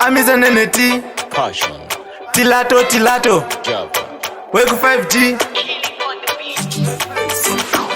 Amiza Nhenhe T. Passion. Tilato Java. Weku 5G.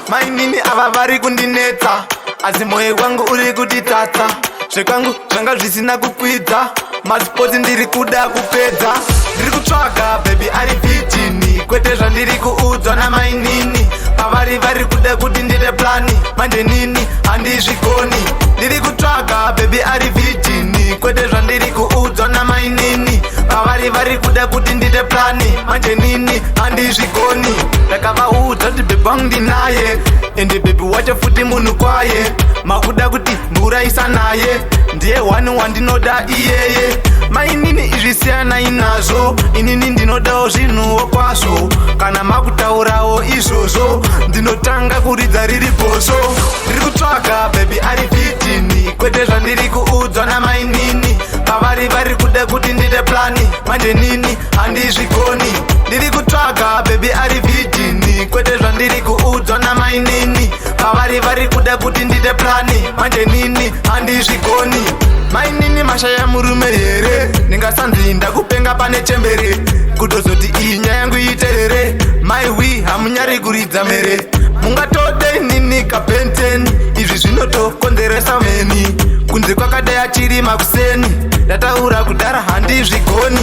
Mainini ava vari kundinetsa, asi moyo wangu uri kutitata. Zvekangu zvanga zvisina kukwidza, maspoti ndiri kuda kupedza. Ndiri kutsvaga baby ari vitini, kwete zvandiri kuudzwa naMainini. Pavari vari kuda kuti ndite plani, manje nini handizvigoni. Ndiri kutsvaga baby ari vitini, kwete zvandiri kuudzwa naMainini. Pavari vari kuda kuti ndite plani, manje nini handizvigoni. Ndakavaudza kuti baby wangu ndinaye, ende baby wacho futi munhu kwaye. Makuda kuti muraisa naye, ndiye wani wandinoda iyeye. Mainini izvi siyanai nazvo, inini ndinodawo zvinhuwo kwazvo. Kana makutaurawo izvozvo, ndinotanga kuridza riri bhosvo. Ndiri kutsvaga baby ari vitini, kwete zvandiri kuudzwa naMainini. Pavari vari kuda kuti ndite plani, manje nini handizvigoni. Ndiri kutsvaga baby ari vitini, kwete zvandiri kuudzwa naMainini. Pavari vari kuda kuti ndite plani, manje nini handizvigoni. Mainini mashaya murume here, ndingasanzi ndakupenga pane chembere. Kutozoti iyi nyaya yangu iterere, maiwi hamunyari kuridza mere. Mungatode nini kapenteni, izvi zvinotokonzeresa meni. Kunze kwakadai achiri makuseni, ndataura kudhara handizvigoni.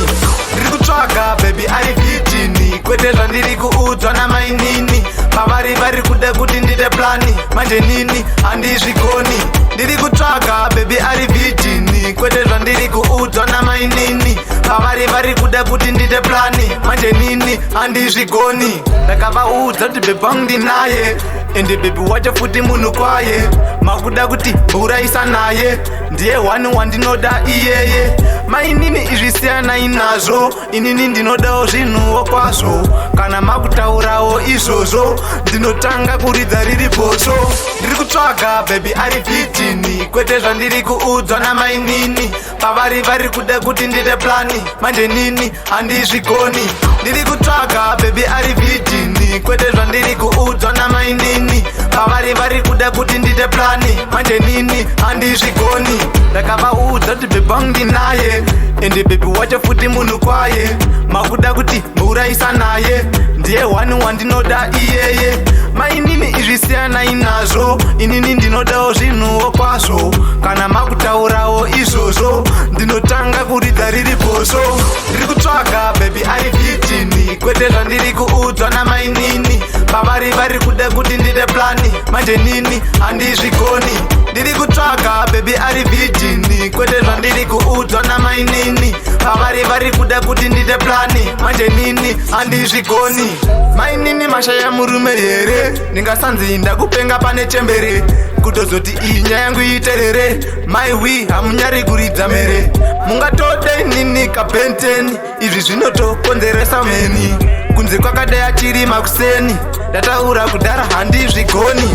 Ndiri kutsvaga baby ari vitini, kwete zvandiri kuudzwa naMainini. Pavari vari kuda kuti ndite plani, manje nini handizvigoni. Ndiri kutsvaga baby ari vitini, kwete zvandiri kuudzwa naMainini. Pavari vari kuda kuti ndite plani, manje nini handizvigoni. Ndakavaudza kuti baby wangu ndinaye, ende baby wacho futi munhu kwaye. Makuda kuti muraisa naye, ndiye wani wandinoda iyeye. Mainini izvi siyanai nazvo, inini ndinodawo zvinhuwo kwazvo. Kana makutaurawo izvozvo, ndinotanga kuridza riri bhosvo. Ndiri kutsvaga baby ari vitini, kwete zvandiri kuudzwa naMainini. Pavari vari kuda kuti ndite plani, manje nini handizvigoni. Ndiri kutsvaga baby ari vitini, kwete zvandiri kuudzwa naMainini. Pavari vari kuda kuti ndite plani, manje nini handizvigoni. Ndakavaudza kuti baby wangu ndinaye, ende baby wacho futi munhu kwaye. Makuda kuti muraisa naye, ndiye wani wandinoda iyeye. Mainini izvi siyanai nazvo, inini ndinodawo zvinhuwo kwazvo. Kana makutaurawo izvozvo, ndinotanga kuridza riri bhosvo. Ndiri kutsvaga baby ari vitini, kwete zvandiri kuudzwa naMainini. Pavari vari kuda kuti ndite plani, manje nini handizvigoni. Ndiri kutsvaga baby ari vitini, kwete zvandiri kuudzwa naMainini. Pavari vari kuda kuti ndite plani, manje nini handizvigoni. Mainini mashaya murume here, ndingasanzi ndakupenga pane chembere. Kutozoti iyi nyaya yangu iterere, maiwi hamunyari kuridza mere. Mungatode nini kapenteni, izvi zvinotokonzeresa meni. Kunze kwakadai achiri makuseni, ndataura kudhara handizvigoni.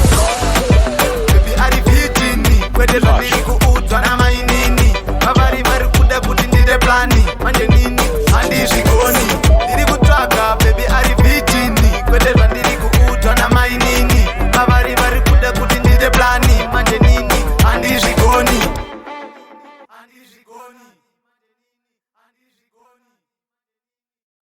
Baby ari vitini, kwete zvandiri